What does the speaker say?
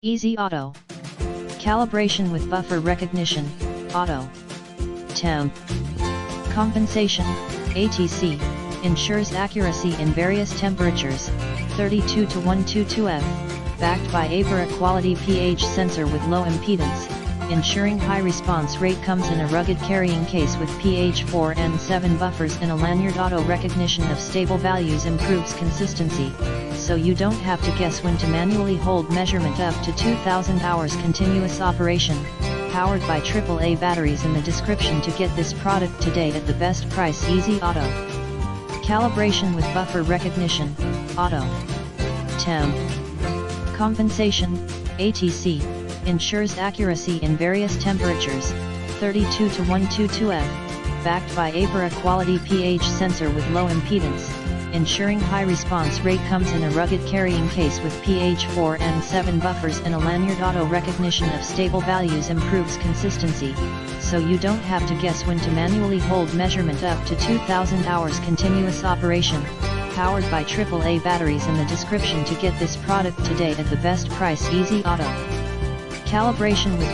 Easy Auto. Calibration with buffer recognition, auto. Temp. Compensation, ATC, ensures accuracy in various temperatures, 32 to 122F, backed by APERA quality pH sensor with low impedance, ensuring high response rate. Comes in a rugged carrying case with PH4N7 buffers and a lanyard. Auto recognition of stable values improves consistency, so you don't have to guess when to manually hold measurement. Up to 2000 hours continuous operation, powered by AAA batteries. In the description to get this product today at the best price. Easy Auto. Calibration with buffer recognition, auto. Temp. Compensation, ATC, ensures accuracy in various temperatures, 32 to 122F, backed by APERA quality pH sensor with low impedance, ensuring high response rate. Comes in a rugged carrying case with PH4N7 buffers and a lanyard. Auto recognition of stable values improves consistency, so you don't have to guess when to manually hold measurement. Up to 2000 hours continuous operation, powered by AAA batteries. In the description to get this product today at the best price. Easy Auto. Calibration with